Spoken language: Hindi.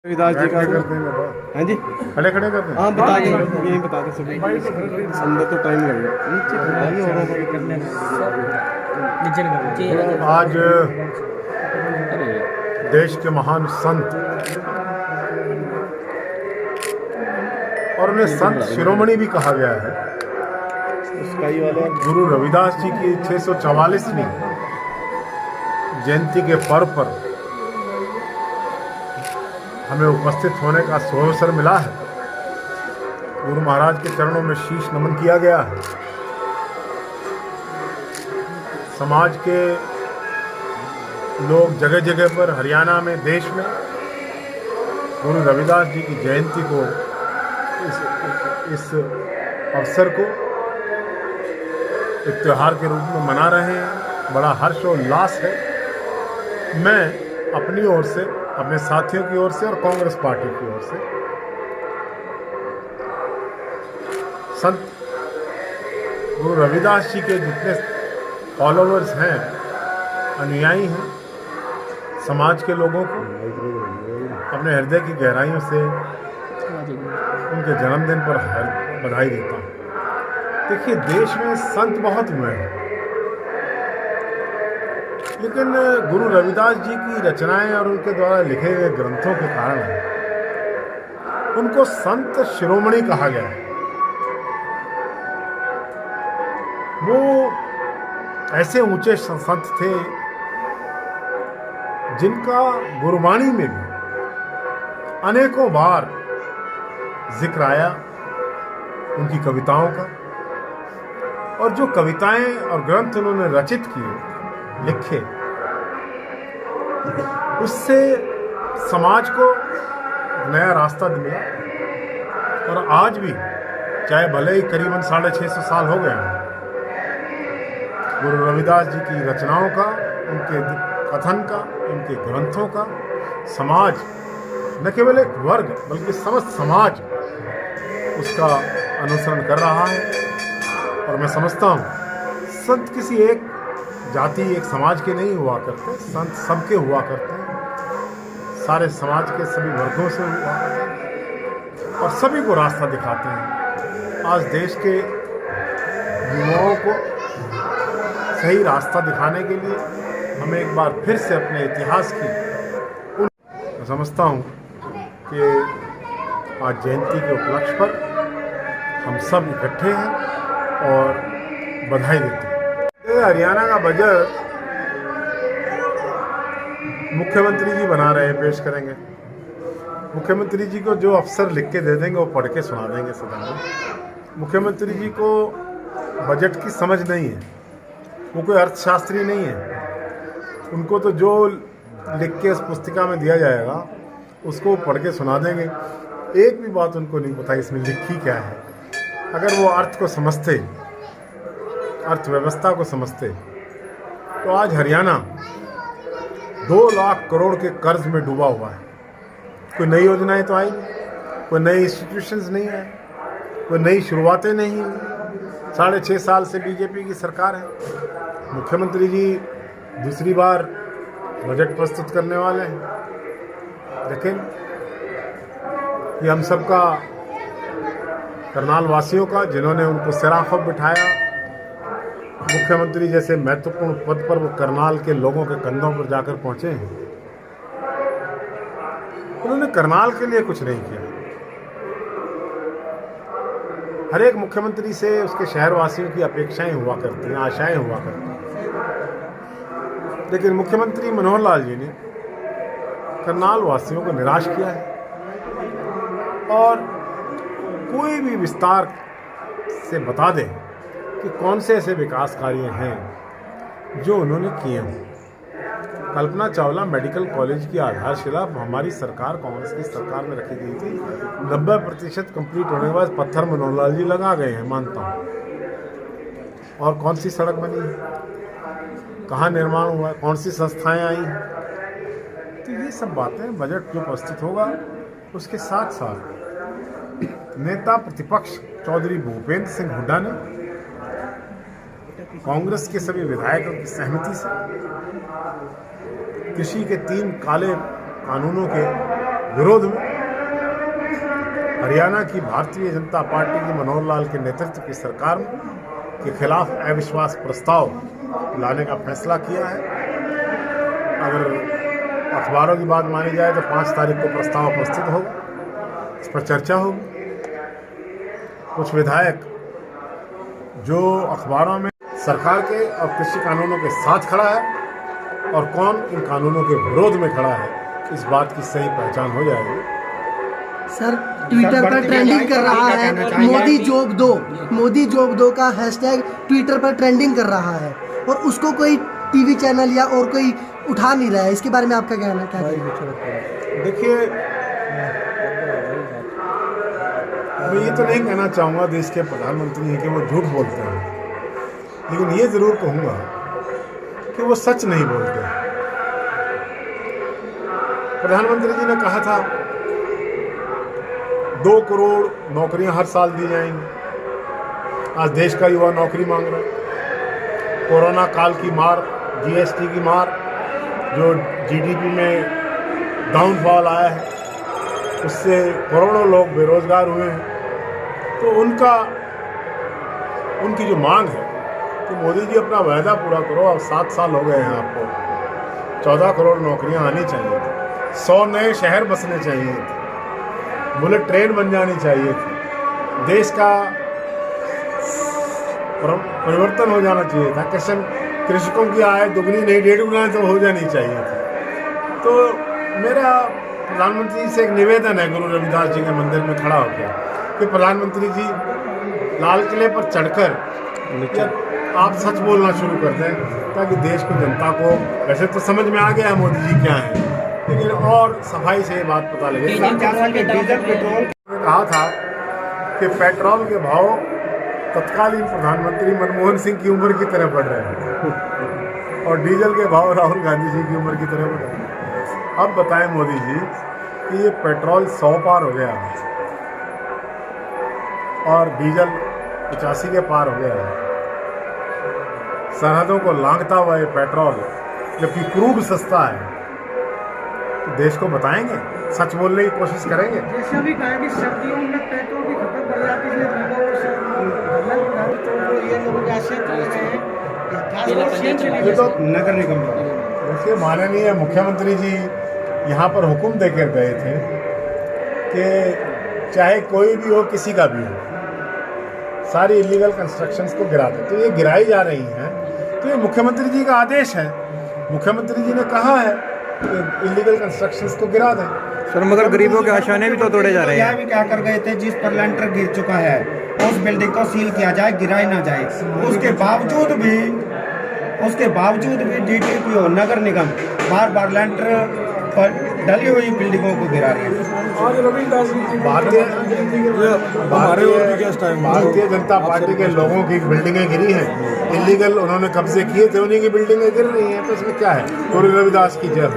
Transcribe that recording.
रविदास जी का करते हैं बाबा। हाँ जी, खड़े खड़े करते हैं। हाँ बता दें, यही बता दें सभी अंदर तो टाइम लगेगा। आज देश के महान संत और उन्हें संत शिरोमणि भी कहा गया है, गुरु रविदास जी की 644वीं जयंती के पर्व पर हमें उपस्थित होने का सुअवसर मिला है। गुरु महाराज के चरणों में शीश नमन किया गया है। समाज के लोग जगह जगह पर हरियाणा में, देश में गुरु रविदास जी की जयंती को, इस अवसर को एक त्योहार के रूप में मना रहे हैं। बड़ा हर्ष और उल्लास है। मैं अपनी ओर से, अपने साथियों की ओर से और कांग्रेस पार्टी की ओर से संत गुरु रविदास जी के जितने फॉलोअर्स हैं, अनुयायी हैं, समाज के लोगों को अपने हृदय की गहराइयों से उनके जन्मदिन पर बधाई देता हूँ। देखिए, देश में संत बहुत हुए हैं, लेकिन गुरु रविदास जी की रचनाएं और उनके द्वारा लिखे गए ग्रंथों के कारण उनको संत शिरोमणि कहा गया है। वो ऐसे ऊंचे संत थे जिनका गुरबाणी में भी अनेकों बार जिक्र आया, उनकी कविताओं का, और जो कविताएं और ग्रंथ उन्होंने रचित किए, लिखे, उससे समाज को नया रास्ता मिला। और आज भी, चाहे भले ही करीबन 650 साल हो गए हैं, गुरु रविदास जी की रचनाओं का, उनके कथन का, उनके ग्रंथों का समाज, न केवल एक वर्ग बल्कि समस्त समाज उसका अनुसरण कर रहा है। और मैं समझता हूँ, संत किसी एक जाति, एक समाज के नहीं हुआ करते, संत सबके हुआ करते हैं, सारे समाज के सभी वर्गों से हुआ करते हैं और सभी को रास्ता दिखाते हैं। आज देश के युवाओं को सही रास्ता दिखाने के लिए हमें एक बार फिर से अपने इतिहास की, मैं समझता हूँ कि आज जयंती के उपलक्ष्य पर हम सब इकट्ठे हैं और बधाई देते हैं। हरियाणा का बजट मुख्यमंत्री जी बना रहे हैं, पेश करेंगे। मुख्यमंत्री जी को जो अफसर लिख के दे देंगे वो पढ़ के सुना देंगे सदन में। मुख्यमंत्री जी को बजट की समझ नहीं है, वो कोई अर्थशास्त्री नहीं है। उनको तो जो लिख के इस पुस्तिका में दिया जाएगा उसको पढ़ के सुना देंगे। एक भी बात उनको नहीं पता इसमें लिखी क्या है। अगर वो अर्थ को समझते, अर्थव्यवस्था को समझते, तो आज हरियाणा 2 लाख करोड़ के कर्ज में डूबा हुआ है। कोई नई योजनाएं तो आई नहीं, कोई नई इंस्टीट्यूशंस नहीं है, कोई नई शुरुआतें नहीं हुई। 6.5 साल से बीजेपी की सरकार है। मुख्यमंत्री जी दूसरी बार बजट प्रस्तुत करने वाले हैं। लेकिन ये हम सबका, करनाल वासियों का, जिन्होंने उनको सराखब बिठाया, मुख्यमंत्री जैसे महत्वपूर्ण पद पर वो करनाल के लोगों के कंधों पर जाकर पहुंचे हैं, उन्होंने करनाल के लिए कुछ नहीं किया। हर एक मुख्यमंत्री से उसके शहरवासियों की अपेक्षाएं हुआ करती हैं, आशाएं हुआ करती हैं। लेकिन मुख्यमंत्री मनोहर लाल जी ने करनाल वासियों को निराश किया है और कोई भी विस्तार से बता दें कि कौन से ऐसे विकास कार्य हैं जो उन्होंने किए हों। कल्पना चावला मेडिकल कॉलेज की आधारशिला हमारी सरकार, कांग्रेस की सरकार में रखी गई थी। 90% कंप्लीट होने के बाद पत्थर मनोहर लाल जी लगा गए हैं, मानता हूँ। और कौन सी सड़क बनी है? कहाँ निर्माण हुआ, कौन सी संस्थाएं आई, तो ये सब बातें बजट जो प्रस्तुत होगा उसके साथ साथ नेता प्रतिपक्ष चौधरी भूपेंद्र सिंह हुड्डा ने कांग्रेस के सभी विधायकों की सहमति से कृषि के 3 काले कानूनों के विरोध में हरियाणा की भारतीय जनता पार्टी की मनोहर लाल के नेतृत्व की सरकार के खिलाफ अविश्वास प्रस्ताव लाने का फैसला किया है। अगर अखबारों की बात मानी जाए तो 5 तारीख को प्रस्ताव प्रस्तुत होगा, इस पर चर्चा होगी। कुछ विधायक जो अखबारों में सरकार के और कृषि कानूनों के साथ खड़ा है और कौन इन कानूनों के विरोध में खड़ा है, इस बात की सही पहचान हो जाएगी। सर, ट्विटर पर ट्रेंडिंग कर रहा है मोदी जॉब दो का हैशटैग ट्विटर पर ट्रेंडिंग कर रहा है और उसको कोई टीवी चैनल या और कोई उठा नहीं रहा है, इसके बारे में आपका कहना क्या है? देखिए, मैं ये तो नहीं कहना चाहूँगा देश के प्रधानमंत्री हैं कि वो झूठ बोलते हैं, लेकिन ये जरूर कहूँगा कि वो सच नहीं बोलते। प्रधानमंत्री जी ने कहा था 2 करोड़ नौकरियां हर साल दी जाएंगी। आज देश का युवा नौकरी मांग रहा है। कोरोना काल की मार, जीएसटी की मार, जो जीडीपी में डाउनफॉल आया है, उससे करोड़ों लोग बेरोजगार हुए हैं। तो उनकी जो मांग है कि मोदी जी अपना वायदा पूरा करो। अब 7 साल हो गए हैं आपको, 14 करोड़ नौकरियां आनी चाहिए थी, 100 नए शहर बसने चाहिए थे, बुलेट ट्रेन बन जानी चाहिए थी, देश का परिवर्तन हो जाना चाहिए था, कृषकों की आय दुगनी नहीं 1.5 गुना तो हो जानी चाहिए थी। तो मेरा प्रधानमंत्री से एक निवेदन है गुरु रविदास जी के मंदिर में खड़ा होकर कि प्रधानमंत्री जी लाल किले पर चढ़कर आप सच बोलना शुरू कर दें, ताकि देश को, जनता को, वैसे तो समझ में आ गया है मोदी जी क्या है, लेकिन और सफाई से ये बात पता लगे। डीजल पेट्रोल कहा था कि पेट्रोल के भाव तत्कालीन प्रधानमंत्री मनमोहन सिंह की उम्र की तरह बढ़ रहे हैं और डीजल के भाव राहुल गांधी जी की उम्र की तरह बढ़ रहे हैं। अब बताएं मोदी जी कि ये पेट्रोल 100 पार हो गया और डीजल 85 के पार हो गया है। सरहदों को लांघता हुआ ये पेट्रोल, जबकि क्रूड सस्ता है, तो देश को बताएंगे, सच बोलने की कोशिश करेंगे। जैसा भी कहा कि सर्दियों में पेट्रोल की खपत बढ़ जाती है, ये तो नगर निगम का, देखिए माननीय मुख्यमंत्री जी यहाँ पर हुक्म देकर गए थे कि चाहे कोई भी हो, किसी का भी हो, सारी इलीगल कंस्ट्रक्शंस को गिरा दे। तो ये गिराई जा रही हैं, तो ये मुख्यमंत्री जी का आदेश है। मुख्यमंत्री जी ने कहा है कि इलीगल कंस्ट्रक्शंस को गिरा दें। सर, मगर गरीबों के आशाने भी तो तोड़े जा रहे हैं। यह भी क्या कर गए थे, जिस पर लेंटर गिर चुका है उस बिल्डिंग को सील किया जाए, गिराई ना जाए। उसके बावजूद भी डीटीपीओ नगर निगम बार लेंटर पर डली हुई बिल्डिंगों को गिरा रही है। भारतीय जनता पार्टी के लोगों की बिल्डिंगें गिरी हैं, इलीगल उन्होंने कब्जे किए थे, उन्हीं की बिल्डिंगें गिर रही हैं, तो इसमें क्या है। गुरु रविदास की जय हो।